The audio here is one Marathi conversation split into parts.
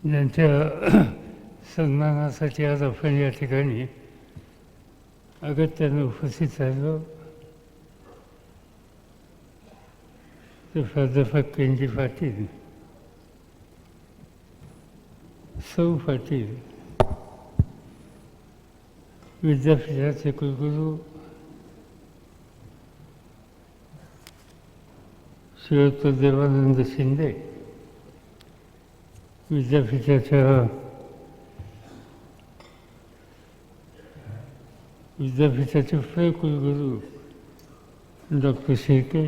ज्यांच्या सन्मानासाठी आज आपण या ठिकाणी अगत्यानं उपस्थित राहिलो ते प्राध्यापक एन.जी. पाटील, सौ पाटील, विद्यापीठाचे कुलगुरू श्रीयुत देवानंद शिंदे, विद्यापीठाचे उपकुलगुरू डॉक्टर शेळके,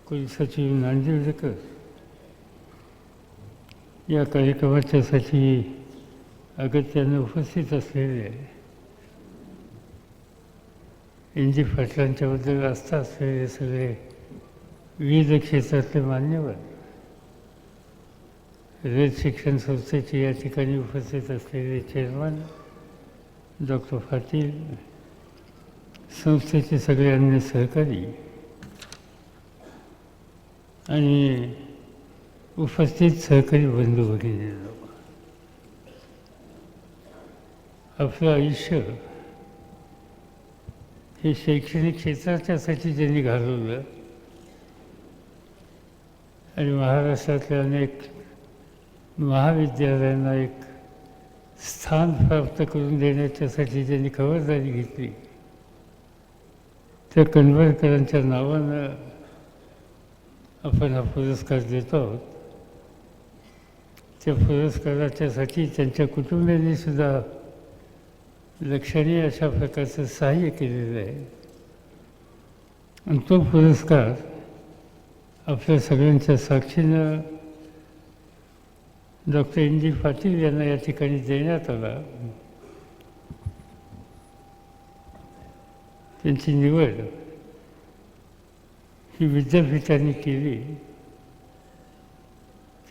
कुलसचिव नांदिवडेकर, या कार्यक्रमाच्यासाठी अगत्यानं उपस्थित असलेले एन.जी. पाटलांच्याबद्दल आस्था असलेले सगळे विविध क्षेत्रातले मान्यवर, रयत शिक्षण संस्थेचे या ठिकाणी उपस्थित असलेले चेअरमन डॉक्टर पाटील, संस्थेचे सगळे अन्य सहकारी आणि उपस्थित सहकारी बंधू भगिनी, आपलं आयुष्य हे शैक्षणिक क्षेत्राच्यासाठी ज्यांनी घालवलं आणि महाराष्ट्रातल्या अनेक महाविद्यालयांना एक स्थान प्राप्त करून देण्याच्यासाठी ज्यांनी खबरदारी घेतली, त्या कणबरकरांच्या नावानं आपण हा पुरस्कार देतो आहोत. त्या पुरस्काराच्यासाठी त्यांच्या कुटुंबियांनी सुद्धा लक्षणीय अशा प्रकारचं सहाय्य केलेलं आहे आणि तो पुरस्कार आपल्या सगळ्यांच्या साक्षीनं डॉक्टर एन.जी. पाटील यांना या ठिकाणी देण्यात आला. त्यांची निवड ही विद्यापीठाने केली,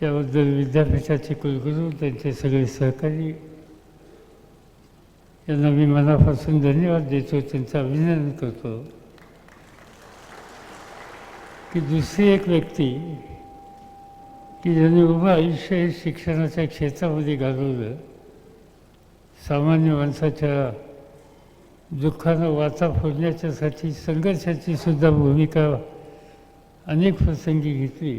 त्याबद्दल विद्यापीठाचे कुलगुरू, त्यांचे सगळे सहकारी यांना मी मनापासून धन्यवाद देतो, त्यांचं अभिनंदन करतो की दुसरी एक व्यक्ती की ज्याने उभं आयुष्य हे शिक्षणाच्या क्षेत्रामध्ये घालवलं, सामान्य माणसाच्या दुःखानं वाचा फोडण्याच्यासाठी संघर्षाची सुद्धा भूमिका अनेक प्रसंगी घेतली,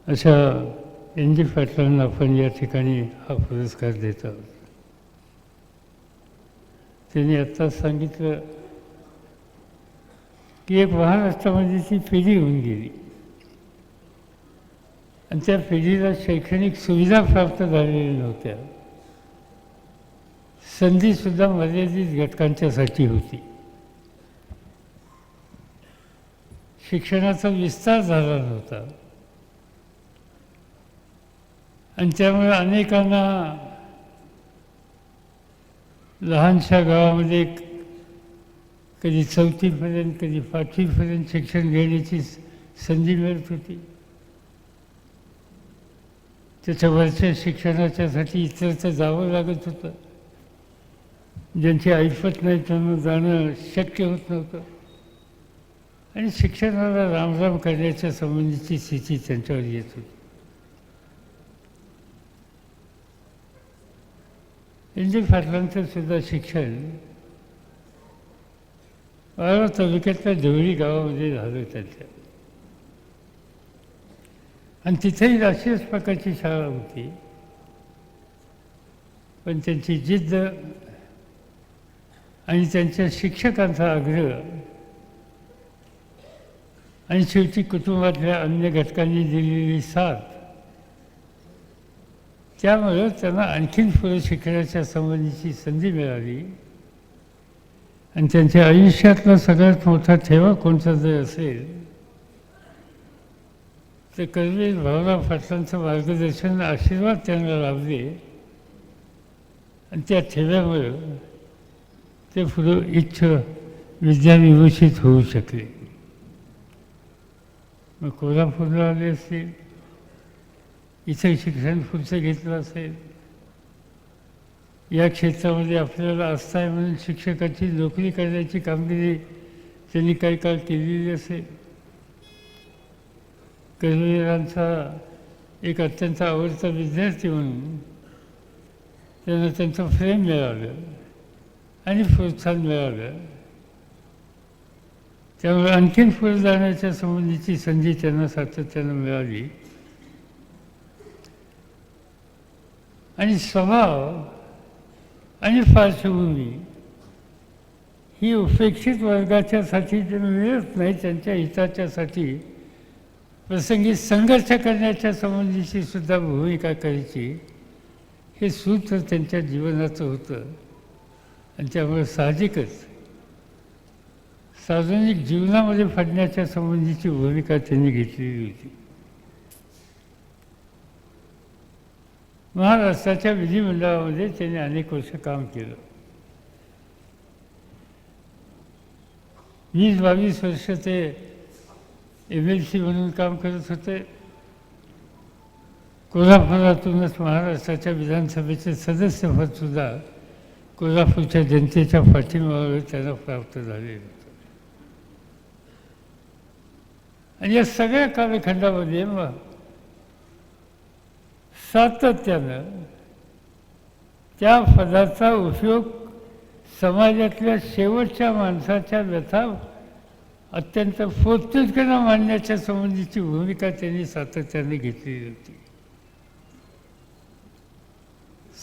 अशा एन.जी. पाटलांना आपण या ठिकाणी हा पुरस्कार देत आहोत. त्यांनी आत्ताच सांगितलं की एक महाराष्ट्रामध्ये ती पिढी होऊन गेली आणि त्या पिढीला शैक्षणिक सुविधा प्राप्त झालेल्या नव्हत्या, संधीसुद्धा मर्यादित घटकांच्यासाठी होती, शिक्षणाचा विस्तार झाला नव्हता आणि त्यामुळे अनेकांना लहानशा गावामध्ये कधी 4थीपर्यंत कधी 5वीपर्यंत शिक्षण घेण्याची संधी मिळत होती. त्याच्या वरच्या शिक्षणाच्यासाठी इतरत्र जावं लागत होतं. ज्यांची ऐपत नाही त्यांना जाणं शक्य होत नव्हतं आणि शिक्षणाला रामराम करण्याच्या संबंधीची स्थिती त्यांच्यावर येत होती. एन.जी. पाटलांचं सुद्धा शिक्षण वाळवा तालुक्यातल्या देवळी गावामध्ये झालं त्यांच्या, आणि तिथेही अशाच प्रकारची शाळा होती, पण त्यांची जिद्द आणि त्यांच्या शिक्षकांचा आग्रह आणि शेवटी कुटुंबातल्या अन्य घटकांनी दिलेली साथ, त्यामुळं त्यांना आणखीन पुढे शिकण्याच्या संबंधीची संधी मिळाली आणि त्यांच्या आयुष्यातला सगळ्यात मोठा ठेवा कोणता जर असेल तर कर्नल भाऊराव पाटलांचं मार्गदर्शन, आशीर्वाद त्यांना लाभले आणि त्या ठेव्यामुळं ते पुढं इच्छ विद्याविभूषित होऊ शकले. मग कोल्हापूरला आले असतील, इथं शिक्षण पुढचं घेतलं असेल, या क्षेत्रामध्ये आपल्याला आस्था आहे म्हणून शिक्षकाची नोकरी करण्याची कामगिरी त्यांनी काही काळ केलेली असेल. कर्मवीरांचा एक अत्यंत आवडता विद्यार्थी म्हणून त्यांना त्यांचं फ्रेम मिळालं आणि प्रोत्साहन मिळालं. त्यामुळे आणखीन पुढे जाण्याच्या संबंधीची संधी त्यांना सातत्यानं मिळाली. आणि स्वभाव आणि पार्श्वभूमी ही उपेक्षित वर्गाच्यासाठी जे मिळत नाही, त्यांच्या हिताच्यासाठी प्रसंगी संघर्ष करण्याच्या संबंधीची सुद्धा भूमिका करायची, हे सूत्र त्यांच्या जीवनाचं होतं. आणि त्यामुळे साहजिकच सार्वजनिक जीवनामध्ये पडण्याच्या संबंधीची भूमिका त्यांनी घेतलेली होती. महाराष्ट्राच्या विधिमंडळामध्ये त्यांनी अनेक वर्ष काम केलं. 20-22 वर्ष ते MLC म्हणून काम करत होते. कोल्हापुरातूनच महाराष्ट्राच्या विधानसभेचे सदस्यपदसुद्धा कोल्हापूरच्या जनतेच्या पाठिंब्यावर त्यांना प्राप्त झालेलं होतं. आणि या सगळ्या कालखंडामध्ये मग सातत्यानं त्या पदाचा उपयोग समाजातल्या शेवटच्या माणसाच्या व्यथा अत्यंत पोचतीपणे मांडण्याच्या संबंधीची भूमिका त्यांनी सातत्याने घेतलेली होती.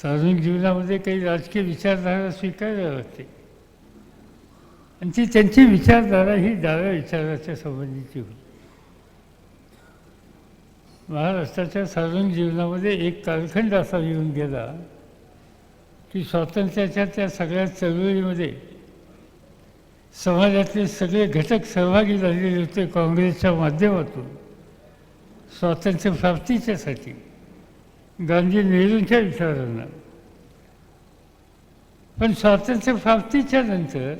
सार्वजनिक जीवनामध्ये काही राजकीय विचारधारा स्वीकारायला लागते आणि ती त्यांची विचारधारा ही डाव्या विचाराच्या संबंधीची होती. महाराष्ट्राच्या सार्वजनिक जीवनामध्ये एक कालखंड असा येऊन गेला की स्वातंत्र्याच्या त्या सगळ्या चळवळीमध्ये समाजातले सगळे घटक सहभागी झालेले होते. काँग्रेसच्या माध्यमातून स्वातंत्र्य प्राप्तीच्यासाठी गांधी नेहरूंच्या विचारांना. पण स्वातंत्र्य प्राप्तीच्या नंतर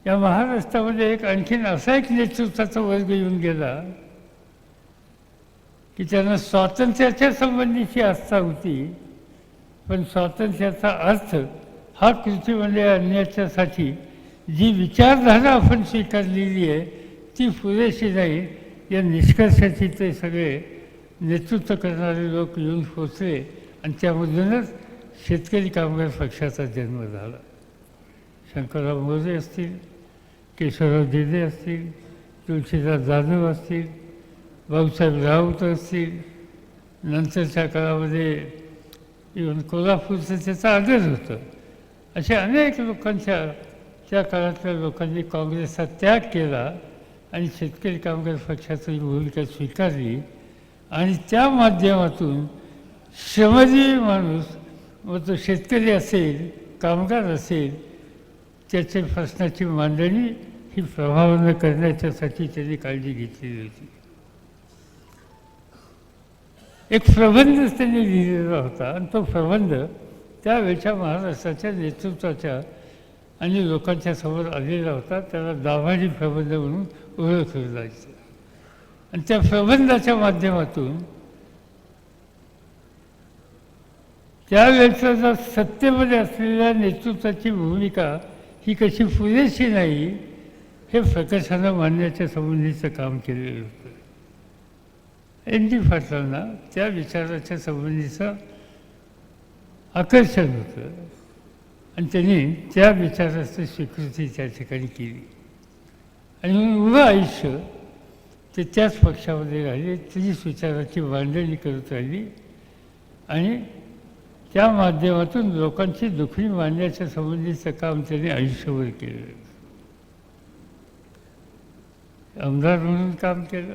या महाराष्ट्रामध्ये एक आणखीन असा एक नेतृत्वाचा वर्ग येऊन गेला की त्यांना स्वातंत्र्याच्या संबंधीची आस्था होती, पण स्वातंत्र्याचा अर्थ हा कृतीमध्ये आणण्याच्यासाठी जी विचारधारा आपण स्वीकारलेली आहे ती पुरेशी नाही, या निष्कर्षाची ते सगळे नेतृत्व करणारे लोक येऊन पोचले. आणि त्यामधूनच शेतकरी कामगार पक्षाचा जन्म झाला. शंकरराव मोरे असतील, केशवराव देदे असतील, तुळशीदास जाधव असतील, भाऊसाहेब राऊत असतील, नंतरच्या काळामध्ये इव्हन कोल्हापूरचं त्याचा आदर होतं. अशा अनेक लोकांच्या त्या काळातल्या लोकांनी काँग्रेसचा त्याग केला आणि शेतकरी कामगार पक्षाची भूमिका स्वीकारली. आणि त्या माध्यमातून श्रमजीवी माणूस, मग तो शेतकरी असेल, कामगार असेल, त्याच्या प्रश्नाची मांडणी ही प्रभावानं करण्याच्यासाठी त्यांनी काळजी घेतलेली होती. एक प्रबंध त्यांनी लिहिलेला होता आणि तो प्रबंध त्यावेळच्या महाराष्ट्राच्या नेतृत्वाच्या आणि लोकांच्या समोर आलेला होता. त्याला दाभाडी प्रबंध म्हणून ओळखलं जायचं. आणि त्या प्रबंधाच्या माध्यमातून त्यावेळेचा जर सत्तेमध्ये असलेल्या नेतृत्वाची भूमिका ही कशी पुरेशी नाही हे प्रकर्षानं मांडण्याच्या संबंधीचं काम केलेलं होतं. ND पाटलांना त्या विचाराच्या संबंधीचं आकर्षण होतं आणि त्यांनी त्या विचाराची स्वीकृती त्या ठिकाणी केली. आणि म्हणून उभं आयुष्य ते त्याच पक्षामध्ये राहिले, त्याच विचाराची मांडणी करत राहिली आणि त्या माध्यमातून लोकांची दुखणी मांडण्याच्या संबंधीचं काम त्यांनी आयुष्यभर केलं. आमदार म्हणून काम केलं.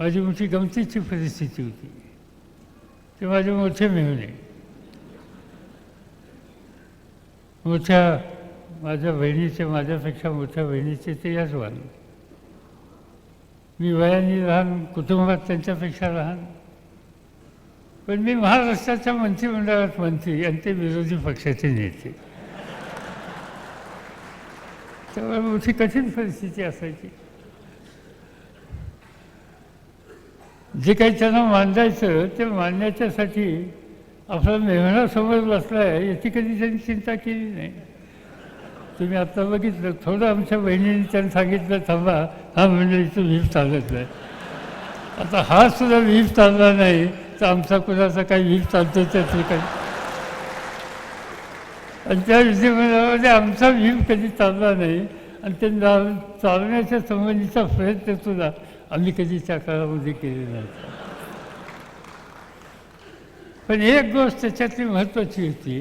माझी मोठी गमतीची परिस्थिती होती. ते माझे मोठे मेहुणे, माझ्या बहिणीचे, माझ्यापेक्षा मोठ्या बहिणीचे ते यजमान. मी वयाने लहान, कुटुंबात त्यांच्यापेक्षा लहान, पण मी महाराष्ट्राच्या मंत्रिमंडळात मंत्री आणि ते विरोधी पक्षाचे नेते. त्यामुळे मोठी कठीण परिस्थिती असायची. जे काही त्यांना मांडायचं ते मांडण्याच्यासाठी आपला मेहणासमोर बसला आहे याची कधी त्यांनी चिंता केली नाही. तुम्ही आत्ता बघितलं, थोडं आमच्या बहिणींनी त्यांनी सांगितलं थांबा, हा मंडळीचं व्हीप चालत नाही. आता हा सुद्धा व्हीप चालला नाही तर आमचा कुणाचा काही व्हीप चालतो त्या ठिकाणी. आणि त्या विधिमंडळामध्ये आमचा व्हीप कधी चालला नाही आणि ते चालवण्याच्या संबंधीचा प्रयत्न सुद्धा आम्ही कधी त्या काळामध्ये केले नाही. पण एक गोष्ट त्याच्यातली महत्त्वाची होती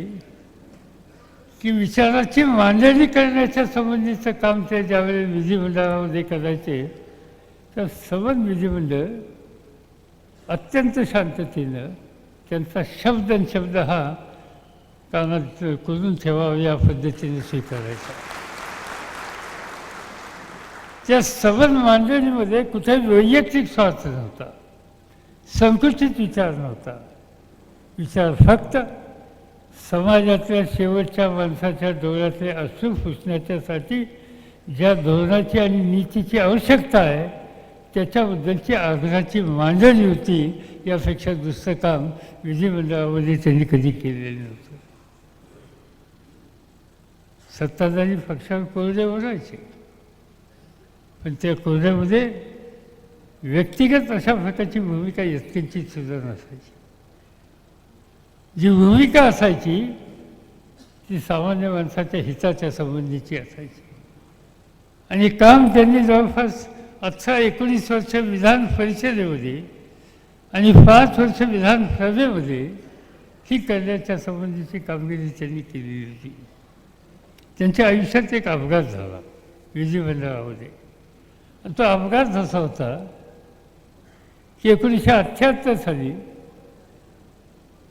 की विचाराची मांडणी करण्याच्या संबंधीचं काम ते ज्यावेळी विधिमंडळामध्ये करायचे तर सबंध विधिमंडळ अत्यंत शांततेनं त्यांचा शब्द आणि शब्द हा कानात करून ठेवावा या पद्धतीने स्वीकारायचा. त्या सबंध मांडणीमध्ये कुठेही वैयक्तिक स्वार्थ नव्हता, संकुचित विचार नव्हता. विचार फक्त समाजातल्या शेवटच्या माणसाच्या डोळ्यातले अश्रू पुसण्याच्यासाठी ज्या धोरणाची आणि नीतीची आवश्यकता आहे त्याच्याबद्दलची आग्रहाची मांडणी होती. यापेक्षा दुसरं काम विधिमंडळामध्ये त्यांनी कधी केलेलं नव्हतं. सत्ताधारी पक्षावर कोरडे ओढायचे, पण त्या कोरड्यामध्ये व्यक्तिगत अशा प्रकारची भूमिका यत्किंचित सुद्धा नसायची. जी भूमिका असायची ती सामान्य माणसाच्या हिताच्या संबंधीची असायची. आणि काम त्यांनी जवळपास 18-19 वर्ष विधान परिषदेमध्ये आणि 5 वर्ष विधानसभेमध्ये ही करण्याच्या संबंधीची कामगिरी त्यांनी केलेली होती. त्यांच्या आयुष्यात एक अपघात झाला विधिमंडळामध्ये. तो अपघात असा होता की 1978 साली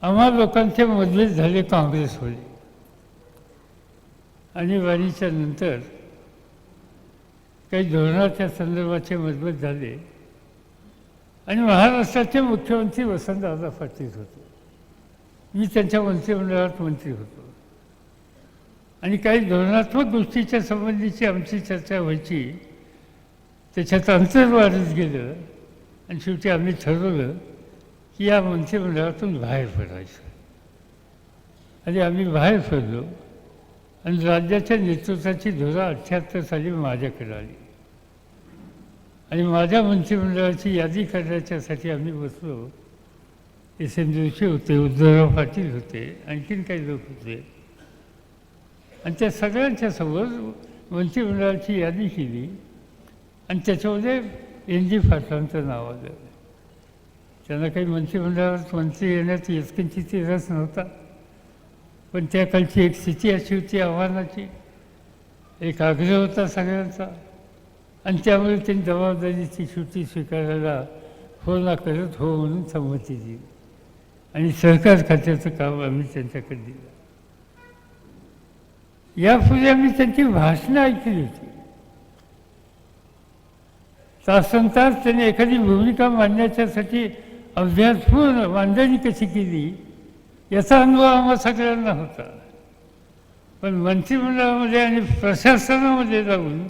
आम्हा लोकांचे मतभेद झाले काँग्रेसमध्ये. आणीबाणीच्या नंतर काही धोरणाच्या संदर्भाचे मतभेद झाले आणि महाराष्ट्राचे मुख्यमंत्री वसंतदादा पाटील होते. मी त्यांच्या मंत्रिमंडळात मंत्री होतो आणि काही धोरणात्मक गोष्टीच्या संबंधीची आमची चर्चा व्हायची. त्याच्यात अंतर वाढत गेलं आणि शेवटी आम्ही ठरवलं की या मंत्रिमंडळातून बाहेर पडायचं. आणि आम्ही बाहेर पडलो आणि राज्याच्या नेतृत्वाची धुरा 78 साली माझ्याकडे आली आणि माझ्या मंत्रिमंडळाची यादी करण्याच्यासाठी आम्ही बसलो. एस.एन. जोशी होते, उद्धवराव पाटील होते, आणखीन काही लोक होते आणि त्या सगळ्यांच्या समोर मंत्रिमंडळाची यादी केली आणि त्याच्यामध्ये एन.जी. पाटलांचं नाव आलं. त्यांना काही मंत्रिमंडळात मंत्री येण्यात यत्किंचित रस नव्हता, पण त्या कालची एक स्थिती अशी होती आव्हानाची, एक आग्रह होता सगळ्यांचा आणि त्यामुळे त्यांनी जबाबदारीची शेवटी स्वीकारायला हो ना करत हो म्हणून संमती दिली आणि सहकार खात्याचं काम आम्ही त्यांच्याकडे दिलं. यापूर्वी आम्ही त्यांची भाषणं ऐकली होती. तासनतास त्यांनी एखादी भूमिका मांडण्याच्यासाठी अभ्यासपूर्ण मांडणी कशी केली याचा अनुभव आम्हा सगळ्यांना होता. पण मंत्रिमंडळामध्ये आणि प्रशासनामध्ये जाऊन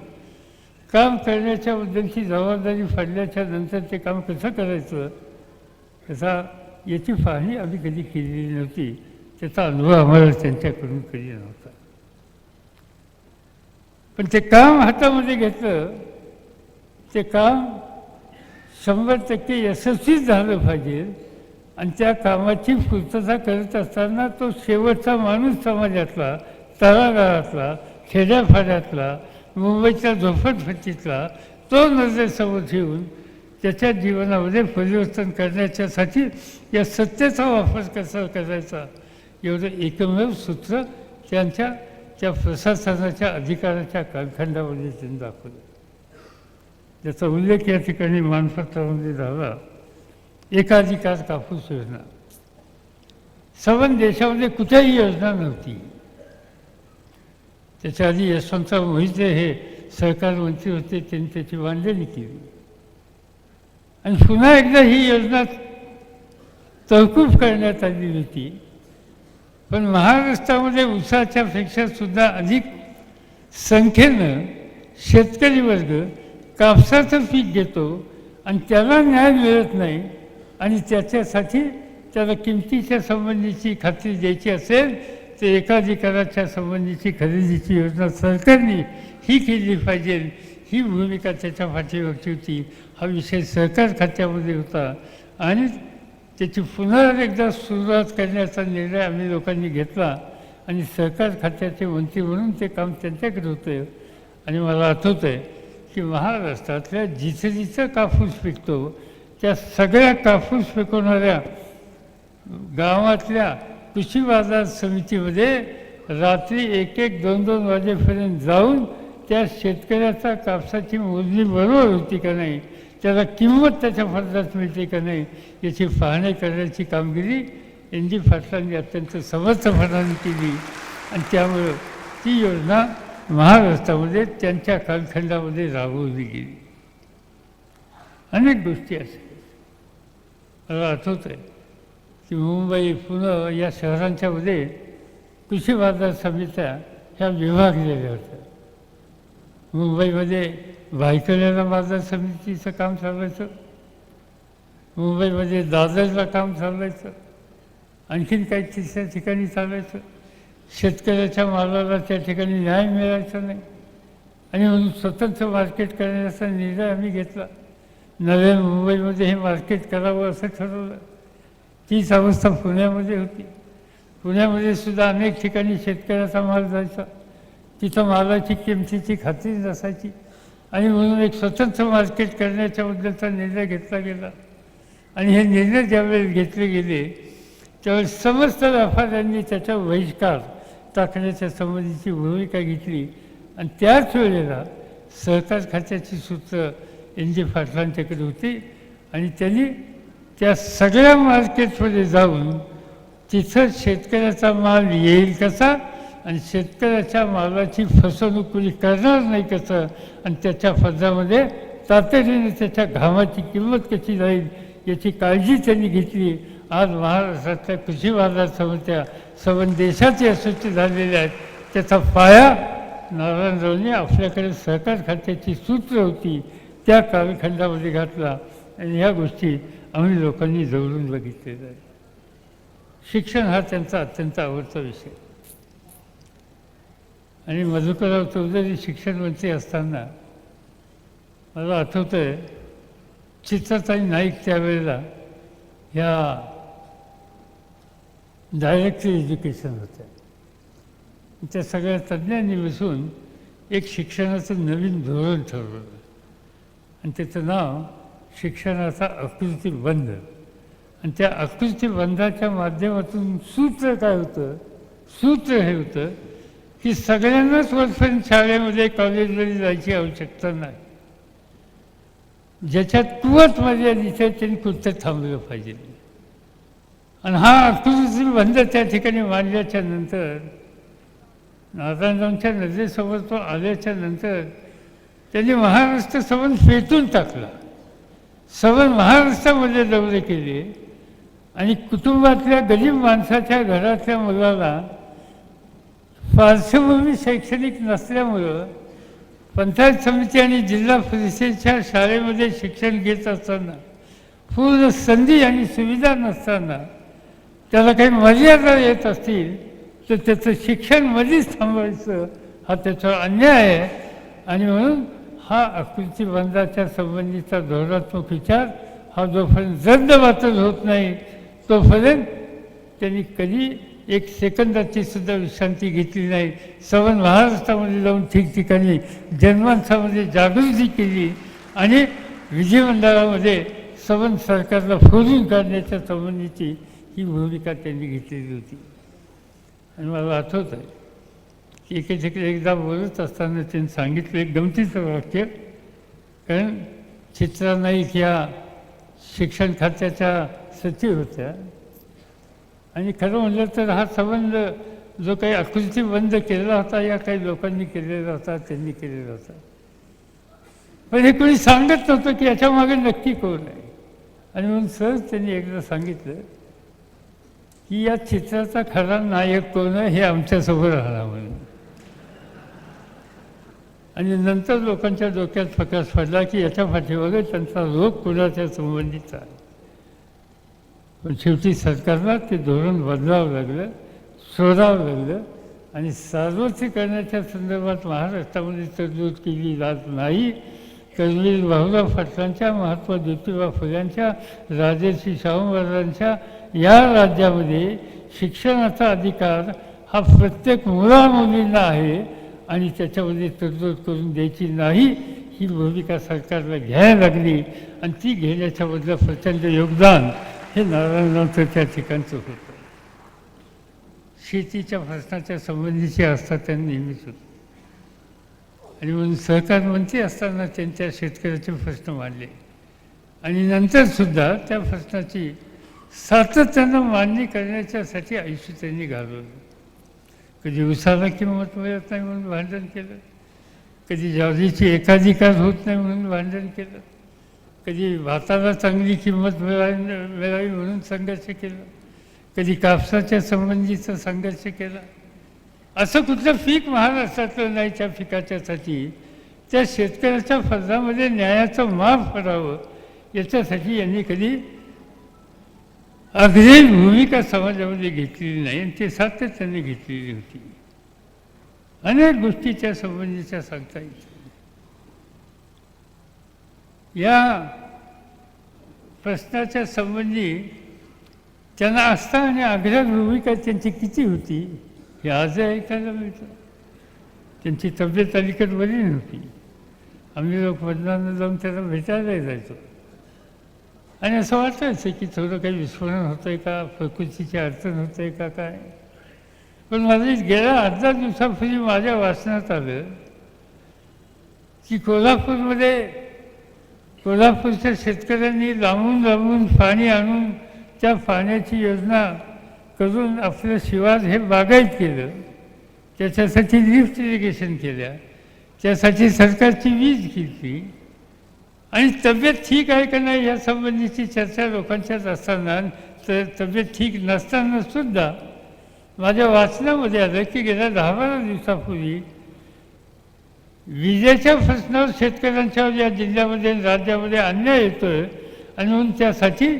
काम करण्याच्याबद्दलची जबाबदारी पडल्याच्या नंतर ते काम कसं करायचं याची पाहणी आम्ही कधी केलेली नव्हती. त्याचा अनुभव आम्हाला त्यांच्याकडून कधी नव्हता. पण ते काम हातामध्ये घेतलं, ते काम 100% यशस्वी झालं पाहिजे आणि त्या कामाची पूर्तता करत असताना तो शेवटचा माणूस समाजातला, तळागाळातला, खेड्यापाड्यातला, मुंबईच्या झोपडपट्टीतला तो नजरेसमोर ठेवून त्याच्या जीवनामध्ये परिवर्तन करण्याच्यासाठी या सत्तेचा वापर कसा करायचा एवढं एकमेव सूत्र त्यांच्या त्या प्रशासनाच्या अधिकाराच्या कालखंडामध्ये त्यांनी दाखवलं. त्याचा उल्लेख या ठिकाणी मानपत्रामध्ये झाला. एकाधिकार कापूस योजना सबंध देशामध्ये कुठेही योजना नव्हती. त्याच्या आधी यशवंतराव मोहिते हे सहकार मंत्री होते, त्यांनी त्याची मांडणी केली आणि पुन्हा एकदा ही योजना तहकूब करण्यात आलेली होती. पण महाराष्ट्रामध्ये ऊसाच्या पेक्षा सुद्धा अधिक संख्येनं शेतकरी वर्ग कापसाचं पीक घेतो आणि त्याला न्याय मिळत नाही आणि त्याच्यासाठी त्याला किमतीच्या संबंधीची खात्री द्यायची असेल तर एकाधिकाराच्या संबंधीची खरेदीची योजना सरकारने ही केली पाहिजे. ही भूमिका त्याच्या पाठीमागची होती. हा विषय सहकार खात्यामध्ये होता आणि त्याची पुन्हा एकदा सुरुवात करण्याचा निर्णय आम्ही लोकांनी घेतला आणि सहकार खात्याचे मंत्री म्हणून ते काम त्यांच्याकडे होतं. आणि मला आठवतं आहे की महाराष्ट्रातल्या जिथं जिथं कापूस पिकतो त्या सगळ्या कापूस पिकवणाऱ्या गावातल्या कृषी बाजार समितीमध्ये रात्री 1-1, 2-2 वाजेपर्यंत जाऊन त्या शेतकऱ्याचा कापसाची मोजणी बरोबर होती का नाही, त्याला किंमत त्याच्या फरदात मिळते का नाही याची पाहणी करण्याची कामगिरी NG पाटलांनी अत्यंत समर्थपणाने केली. आणि त्यामुळं ती योजना महाराष्ट्रामध्ये त्यांच्या कालखंडामध्ये राबवली गेली. अनेक गोष्टी अशा मला आठवतं आहे की मुंबई, पुणे या शहरांच्यामध्ये कृषी बाजार समित्या ह्या विभागलेल्या होत्या. मुंबईमध्ये भायखळ्याला बाजार समितीचं काम चालवायचं, मुंबईमध्ये दादरला काम चालवायचं, आणखीन काही तिसऱ्या ठिकाणी चालवायचं. शेतकऱ्याच्या मालाला त्या ठिकाणी न्याय मिळायचा नाही आणि म्हणून स्वतंत्र मार्केट करण्याचा निर्णय आम्ही घेतला. नव्या मुंबईमध्ये हे मार्केट करावं असं ठरवलं. तीच अवस्था पुण्यामध्ये होती. पुण्यामध्ये सुद्धा अनेक ठिकाणी शेतकऱ्याचा माल जायचा, तिथं मालाची किमतीची खात्री नसायची आणि म्हणून एक स्वतंत्र मार्केट करण्याच्याबद्दलचा निर्णय घेतला गेला. आणि हे निर्णय ज्यावेळेस घेतले गेले त्यावेळेस समस्त व्यापाऱ्यांनी त्याच्या बहिष्कार टाकण्याच्या संबंधीची भूमिका घेतली. आणि त्याच वेळेला सहकार खात्याची सूत्र NG पाटलांच्याकडे होती आणि त्यांनी त्या सगळ्या मार्केटमध्ये जाऊन तिथं शेतकऱ्याचा माल येईल कसा आणि शेतकऱ्याच्या मालाची फसवणूक कोणी करणार नाही कसं आणि त्याच्या फर्जामध्ये तातडीने त्याच्या घामाची किंमत कशी जाईल याची काळजी त्यांनी घेतली. आज महाराष्ट्रातल्या कृषी बाजार समित्या संबंध देशात यशस्वी झालेल्या आहेत. त्याचा पाया नारायणरावने आपल्याकडे सहकार खात्याची सूत्र होती त्या कालखंडामध्ये घातला आणि ह्या गोष्टी आम्ही लोकांनी जवळून बघितलेल्या आहेत. शिक्षण हा त्यांचा अत्यंत आवडता विषय आणि मधुकरराव चौधरी शिक्षण मंत्री असताना मला आठवतं आहे चित्रताई नाईक त्यावेळेला ह्या डायरेक्टर एज्युकेशन होत्या. त्या सगळ्या तज्ज्ञांनी बसून एक शिक्षणाचं नवीन धोरण ठरवलं आणि त्याचं नाव शिक्षणाचा आकृतिबंध. आणि त्या आकृतिबंधाच्या माध्यमातून सूत्र काय होतं, सूत्र हे होतं की सगळ्यांनाच वरपर्यंत शाळेमध्ये कॉलेजमध्ये जायची आवश्यकता नाही. ज्याच्यात कुवत मर्यादित त्यांनी कुठं थांबलं पाहिजे. आणि हा आकृतिबंध त्या ठिकाणी मांडल्याच्या नंतर नारायणरावांच्या नजरेसमोर तो आल्याच्या नंतर त्यांनी महाराष्ट्र संबंध फेटून टाकला. संबंध महाराष्ट्रामध्ये दौरे केले आणि कुटुंबातल्या गरीब माणसाच्या घरातल्या मुलाला पार्श्वभूमी शैक्षणिक नसल्यामुळं पंचायत समिती आणि जिल्हा परिषदेच्या शाळेमध्ये शिक्षण घेत असताना पूर्ण संधी आणि सुविधा नसताना त्याला काही मर्यादा येत असतील तर त्याचं शिक्षण मध्येच थांबवायचं हा त्याचा अन्याय आहे. आणि म्हणून हा आकृतिबंधाच्या संबंधीचा धोरणात्मक विचार हा जोपर्यंत रद्दबातल होत नाही तोपर्यंत त्यांनी कधी एक सेकंदाची सुद्धा विश्रांती घेतली नाही. संबंध महाराष्ट्रामध्ये जाऊन ठिकठिकाणी जनमानसामध्ये जागृती केली आणि विधिमंडळामध्ये संबंध सरकारला फोडून काढण्याच्या संबंधीची ही भूमिका त्यांनी घेतलेली होती. आणि मला आठवत आहे की एकदा बोलत असताना त्यांनी सांगितलं एक गमतीचं वाक्य. कारण चित्रा नाईक या शिक्षण खात्याच्या सचिव होत्या आणि खरं म्हणलं तर हा संबंध जो काही आकृतिबंध केलेला होता या काही लोकांनी केलेला होता, त्यांनी केलेला होता. पण हे कोणी सांगत नव्हतं की याच्या मागे नक्की कोण आहे. आणि म्हणून सहज त्यांनी एकदा सांगितलं की या चित्राचा खरा नायक कोण आहे हे आमच्यासमोर राहणार म्हणून. आणि नंतर लोकांच्या डोक्यात प्रकाश पडला की याच्या पाठीमागे त्यांचा रोग कुणाच्या संबंधीचा आहे. पण शेवटी सरकारला ते धोरण बदलावं लागलं, शोधावं लागलं आणि सार्वत्रिकरणाच्या संदर्भात महाराष्ट्रामध्ये तरतूद केली जात नाही. कर्नल भाऊराव पाटलांच्या, महात्मा ज्योतिबा फुल्यांच्या, राजर्षी शाहू महाराजांच्या या राज्यामध्ये शिक्षणाचा अधिकार हा प्रत्येक मुलामुलींना आहे आणि त्याच्यामध्ये तरतूद करून द्यायची नाही, ही भूमिका सरकारला घ्यायला लागली. आणि ती घेण्याच्या बदला प्रचंड योगदान हे नारायणरावचं त्या ठिकाणचं होतं. शेतीच्या प्रश्नाच्या संबंधीची आस्था त्यांनी नेहमीच होती आणि म्हणून सहकार मंत्री असताना त्यांच्या शेतकऱ्याचे प्रश्न मांडले आणि नंतरसुद्धा त्या प्रश्नाची सातत्यानं मांडणी करण्याच्यासाठी आयुष्य त्यांनी घालवलं. कधी उसाला किंमत मिळत नाही म्हणून भांडण केलं, कधी ज्वारीची एकाधिकार होत नाही म्हणून भांडण केलं, कधी भाताला चांगली किंमत मिळावी म्हणून संघर्ष केला, कधी कापसाच्या संबंधीचा संघर्ष केला. असं कुठलं पीक महाराष्ट्रातलं नाही त्या पिकाच्यासाठी त्या शेतकऱ्याच्या फर्जामध्ये न्यायाचं माफ करावं याच्यासाठी यांनी कधी अग्रही भूमिका समाजामध्ये घेतलेली नाही आणि ते सातत्याने घेतलेली होती. अनेक गोष्टीच्या संबंधीच्या सांगता येतील. या प्रश्नाच्या संबंधी त्यांना आस्था आणि आग्रह भूमिका त्यांची किती होती हे आजही ऐकायला मिळतं. त्यांची तब्येत अलीकडे बरी नव्हती. आम्ही लोक मतदानाला जाऊन त्याला भेटायला जायचो आणि असं वाटायचं की थोडं काही विस्फोरण होतं आहे का, प्रकृतीची अडचण होतं आहे का काय. पण मला गेल्या 8-10 दिवसापूर्वी माझ्या वाचनात आलं की कोल्हापूरच्या शेतकऱ्यांनी लांबून लांबून पाणी आणून त्या पाण्याची योजना करून आपलं शिवार हे बागायत केलं, त्याच्यासाठी लिफ्ट इरिगेशन केल्या, त्यासाठी सरकारची वीज घेतली आणि तब्येत ठीक आहे का नाही या संबंधीची चर्चा लोकांच्यात असताना तब्येत ठीक नसतानासुद्धा माझ्या वाचनामध्ये आलं की गेल्या 10-12 दिवसापूर्वी विजेच्या प्रश्नावर शेतकऱ्यांच्यावर या जिल्ह्यामध्ये राज्यामध्ये अन्याय येतो आहे आणि म्हणून त्यासाठी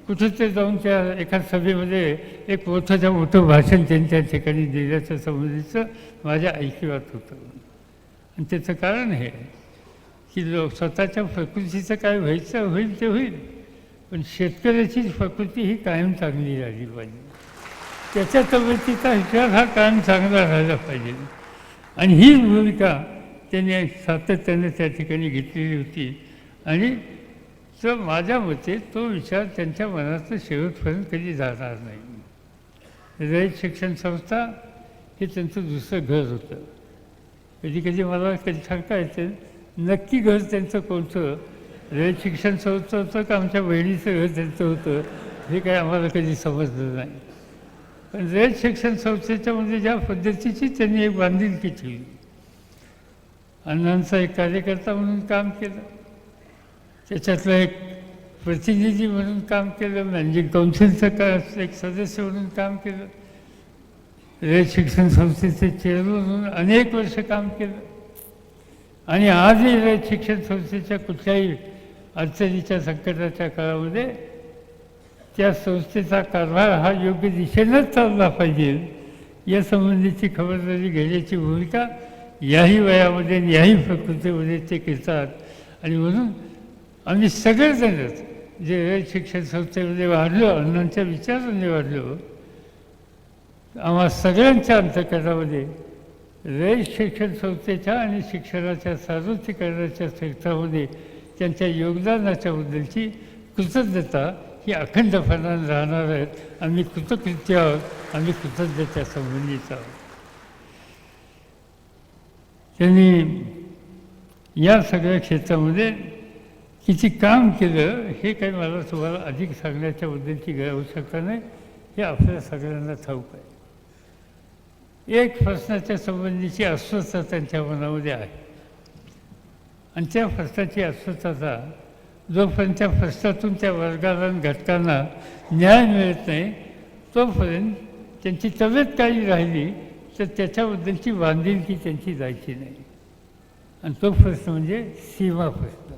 कुठेतरी जाऊन त्या एका सभेमध्ये एक मोठं भाषण त्यांच्या ठिकाणी दिल्याच्या संबंधीचं माझ्या ऐकिवात होतं. आणि त्याचं कारण हे की स्वतःच्या प्रकृतीचं काय व्हायचं होईल ते होईल, पण शेतकऱ्याची प्रकृती ही कायम चांगली राहिली पाहिजे, त्याच्या तब्येतीचा विचार हा कायम चांगला राहिला पाहिजे. आणि हीच भूमिका त्यांनी सातत्याने त्या ठिकाणी घेतलेली होती. आणि तर माझ्या मते तो विचार त्यांच्या मनातलं शेवटपर्यंत कधी जाणार नाही. रयत शिक्षण संस्था हे त्यांचं दुसरं घर होतं. कधी कधी मला कधी सांगता येतं नक्की घर त्यांचं कोणतं, रयत शिक्षण संस्था होतं का आमच्या बहिणीचं घर त्यांचं होतं हे काही आम्हाला कधी समजलं नाही. पण रयत शिक्षण संस्थेच्यामध्ये ज्या पद्धतीची त्यांनी एक बांधिलकी ठेवली, अण्णांचा एक कार्यकर्ता म्हणून काम केलं, त्याच्यातलं एक प्रतिनिधी म्हणून काम केलं, मॅनेजिंग काउन्सिलचं एक सदस्य म्हणून काम केलं, रयत शिक्षण संस्थेचे चेअरमन म्हणून अनेक वर्ष काम केलं. आणि आजही रयत शिक्षण संस्थेच्या कुठल्याही अडचणीच्या संकटाच्या काळामध्ये त्या संस्थेचा कारभार हा योग्य दिशेनंच चालला पाहिजे या संबंधीची खबरदारी घेण्याची भूमिका याही वयामध्ये याही प्रकृतीमध्ये ते घेतात. आणि म्हणून आम्ही सगळेजणच जे रयत शिक्षण संस्थेमध्ये वाढलो, अण्णांच्या विचाराने वाढलो, आम्हा सगळ्यांच्या अंतःकरणामध्ये रयत शिक्षण संस्थेच्या आणि शिक्षणाच्या सार्वत्रिकरणाच्या क्षेत्रामध्ये त्यांच्या योगदानाच्याबद्दलची कृतज्ञता ही अखंडपणाने राहणार आहेत. आम्ही कृतकृत्य आहोत, आम्ही कृतज्ञतेच्या संबंधित आहोत. त्यांनी या सगळ्या क्षेत्रामध्ये किती काम केलं हे काही मला तुम्हाला अधिक सांगण्याच्याबद्दलची आवश्यकता नाही, हे आपल्या सगळ्यांना ठाऊक आहे. एक प्रश्नाच्या संबंधीची अस्वस्थता त्यांच्या मनामध्ये आहे आणि त्या प्रश्नाची अस्वस्थता जोपर्यंत त्या प्रश्नातून त्या वर्गाला आणि घटकांना न्याय मिळत नाही तोपर्यंत त्यांची तब्येत काही राहिली तर त्याच्याबद्दलची बांधिलकी त्यांची जायची नाही. आणि तो प्रश्न म्हणजे सीमा प्रश्न.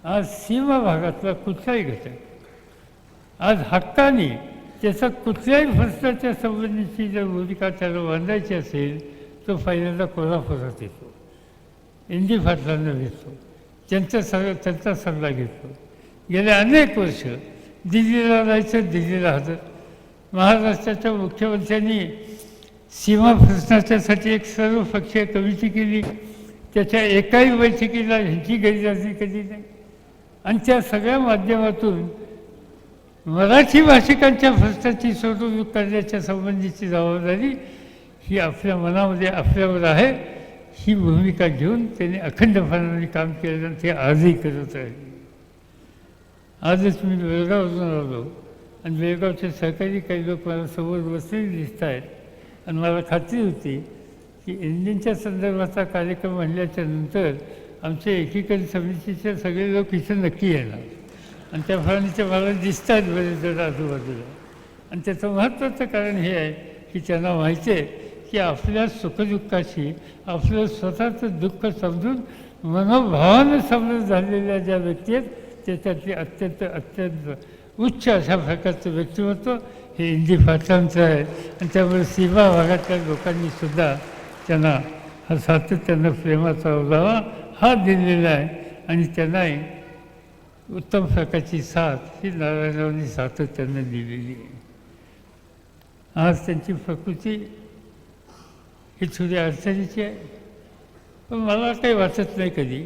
आज सीमा भागातला कुठलाही घटक आज हक्काने त्याचा कुठल्याही भ्रष्टाच्या संबंधीची जर भूमिका त्याला बांधायची असेल तो पहिल्यांदा कोल्हापुरात येतो, इंदी फाटलांना भेटतो, त्यांचा सल्ला घेतो. गेले अनेक वर्ष दिल्लीला जायचं, दिल्लीला हजर. महाराष्ट्राच्या मुख्यमंत्र्यांनी सीमा प्रश्नाच्यासाठी एक सर्वपक्षीय कमिटी केली, त्याच्या एकाही बैठकीला ह्यांची गैरहजेरी कधी नाही. आणि त्या सगळ्या माध्यमातून मराठी भाषिकांच्या प्रश्नाची सोडवणूक करण्याच्या संबंधीची जबाबदारी ही आपल्या मनामध्ये आपल्यावर आहे. ही भूमिका घेऊन त्यांनी अखंडपणाने काम केलं, ते आजही करत राहिले. आजच मी बेळगाववरून आलो आणि बेळगावचे सहकारी काही लोक मला समोर बसलेले दिसत आहेत आणि मला खात्री होती की इंजिनच्या संदर्भाचा कार्यक्रम म्हणल्याच्या नंतर आमच्या एकीकरण समितीचे सगळे लोक इथं नक्की येणार आणि त्याप्रमाणे ते मला दिसत आहेत बरेच जण आजूबाजूला. आणि त्याचं महत्त्वाचं कारण हे आहे की त्यांना माहिती आहे की आपल्या सुखदुःखाशी आपलं स्वतःचं दुःख समजून मनोभावानं समजून झालेल्या ज्या व्यक्ती आहेत त्याच्यातली अत्यंत उच्च अशा प्रकारचं व्यक्तिमत्व हे इंदी फाटलांचं आहे. आणि त्यामुळे सीमा भागातल्या लोकांनीसुद्धा त्यांना हा सातत्यानं प्रेमाचा ओलावा हा दिलेला आहे आणि त्यांनाही उत्तम प्रकारची साथ ही नारायणरावांनी सातत्यानं दिलेली आहे. आज त्यांची प्रकृती ही थोडी अडचणीची आहे, पण मला काही वाटत नाही कधी.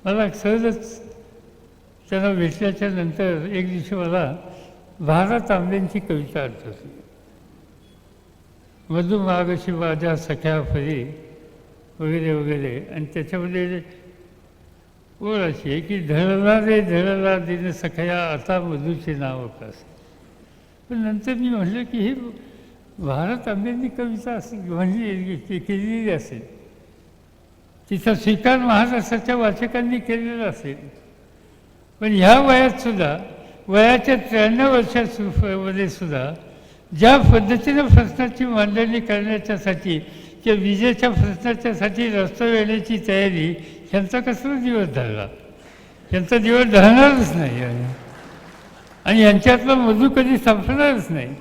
मला सहजच त्यांना भेटल्याच्या नंतर एक दिवशी मला भारत आंबेंची कविता आठवली. मधुमागशी माझ्या सख्या फरी वगैरे वगैरे. आणि त्याच्यामध्ये ओळ अशी आहे की धळला रे धळला दिन सखया आता मधूचे नाव कास. पण नंतर मी म्हटलं की हे भारत आंबेंनी कविता असेल म्हणली केलेली असेल, तिचा स्वीकार महाराष्ट्राच्या वाचकांनी केलेला असेल. पण ह्या वयातसुद्धा वयाच्या 93 वर्षामध्ये सुद्धा ज्या पद्धतीनं प्रश्नाची मांडणी करण्याच्यासाठी किंवा विजेच्या प्रश्नाच्यासाठी रस्ता येण्याची तयारी ह्यांचा कसला दिवस धरला, ह्यांचा दिवस ढळणारच नाही आणि यांच्यातला मधू कधी संपणारच नाही.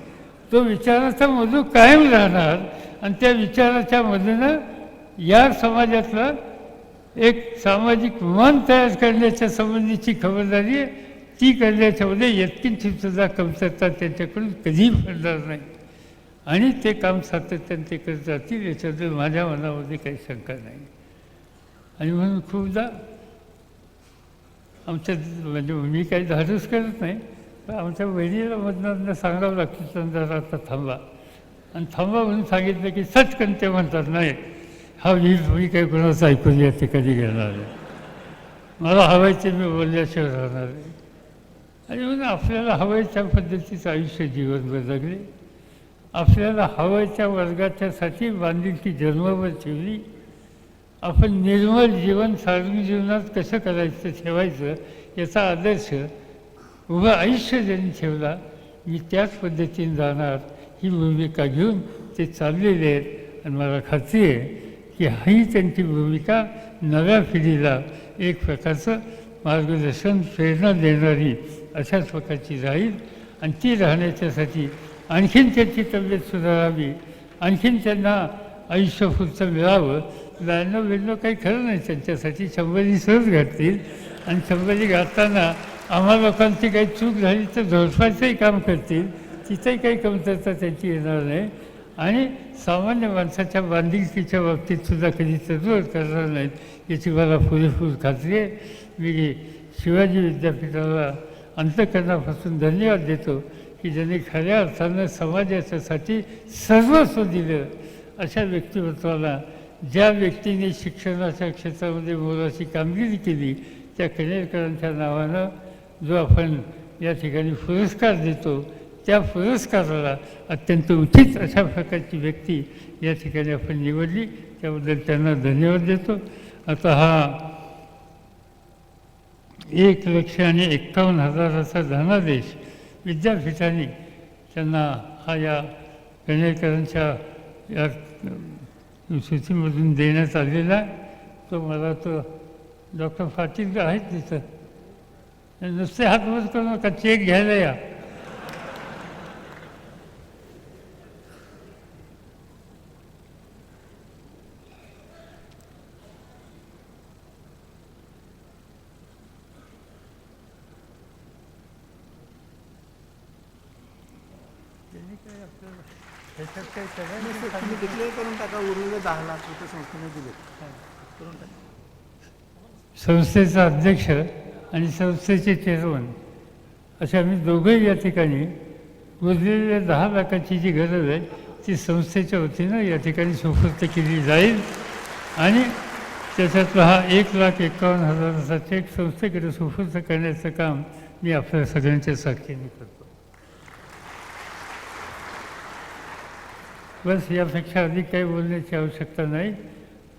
तो विचाराचा मधू कायम राहणार आणि त्या विचाराच्या मधूनं या समाजातला एक सामाजिक मन तयार करण्याच्या संबंधीची खबरदारी ती करण्याच्यामध्ये यत्किंचितसुद्धा कमतरता त्यांच्याकडून कधीही पडणार नाही आणि ते काम सातत्याने ते करत जातील याच्याबद्दल माझ्या मनामध्ये काही शंका नाही. आणि म्हणून खूपदा आमच्या म्हणजे मी काही धाडस करत नाही, पण आमच्या बहिणीला मधनं सांगावं लागतं त्यांना आता थांबा. आणि थांबा म्हणून सांगितलं की सचकन ते म्हणतात नाही हा मी काही कोणाचं ऐकून या ते कधी घेणार आहे, मला हवायचे मी बोलल्याशिवाय राहणार आहे. आणि म्हणून आपल्याला हवायच्या पद्धतीचं आयुष्य जीवनभर जगले, आपल्याला हवायच्या वर्गाच्यासाठी बांधिलकी जन्मभर ठेवली. आपण निर्मल जीवन सार्वजनिक जीवनात कसं करायचं ठेवायचं याचा आदर्श उभं आयुष्य ज्यांनी ठेवला, मी त्याच पद्धतीने जाणार ही भूमिका घेऊन ते चाललेले आहेत. आणि मला खात्री आहे की ही त्यांची भूमिका नव्या पिढीला एक प्रकारचं मार्गदर्शन प्रेरणा देणारी अशाच प्रकारची राहील. आणि ती राहण्याच्यासाठी आणखीन त्यांची तब्येत सुधारावी, आणखीन त्यांना आयुष्य पुढचं मिळावं. 92 काही खरं नाही त्यांच्यासाठी, 100 सहज घाततील आणि 100 घालताना आम्हा लोकांची काही चूक झाली तर झोडपायचंही काम करतील, तिथंही काही कमतरता त्यांची येणार नाही. आणि सामान्य माणसाच्या बांधिलकीच्या बाबतीतसुद्धा कधी तडजोड करणार नाहीत याची मला पुरेपूर खात्री आहे. मी शिवाजी विद्यापीठाला अंतःकरणापासून धन्यवाद देतो की ज्यांनी खऱ्या अर्थानं समाजाच्यासाठी सर्वस्व दिलं. अशा व्यक्तिमत्वाला ज्या व्यक्तीने शिक्षणाच्या क्षेत्रामध्ये मोलाची कामगिरी केली त्या कणेरकरांच्या नावानं जो आपण या ठिकाणी पुरस्कार देतो त्या पुरस्काराला अत्यंत उचित अशा प्रकारची व्यक्ती या ठिकाणी आपण निवडली, त्याबद्दल त्यांना धन्यवाद देतो. आता हा 1,51,000 धनादेश विद्यापीठाने त्यांना हा या कणेरकरांच्या या सूचीमधून देण्यात आलेला आहे. तो मला तो डॉक्टर पाटील आहेत तिथं, नुसते हात वर करू नका, चेक घ्यायला या. काही आपल्याला ह्याच्यात काही तुम्ही करायचं डिक्लेअर करून टाका, उरलेले 10 लाख रुपये संस्थेने दिले करून टाका. संस्थेचा अध्यक्ष आणि संस्थेचे चेअरमन अशा आम्ही दोघंही या ठिकाणी उरलेल्या 10 लाखाची जी गरज आहे ती संस्थेच्या वतीनं या ठिकाणी सुपूर्द केली जाईल आणि त्याच्यातला हा 1,51,000चा चेक संस्थेकडे सुपूर्द करण्याचं काम मी आपल्या सगळ्यांच्या साक्षीने करतो. बस यापेक्षा अधिक काही बोलण्याची आवश्यकता नाही.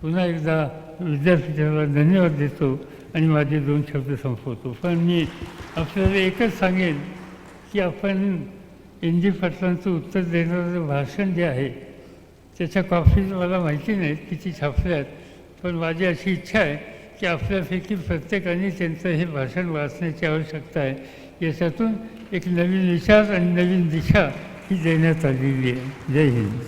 पुन्हा एकदा विद्यापीठाला धन्यवाद देतो आणि माझे 2 शब्द संपवतो. पण मी आपल्याला एकच सांगेन की आपण एन जी पाटलांचं उत्तर देणारं भाषण जे आहे त्याच्या कॉपीज मला माहिती नाहीत किती छापल्यात, पण माझी अशी इच्छा आहे की आपल्यापैकी प्रत्येकाने त्यांचं हे भाषण वाचण्याची आवश्यकता आहे. याच्यातून एक नवीन विचार आणि नवीन दिशा ही देण्यात आलेली आहे. जय हिंद.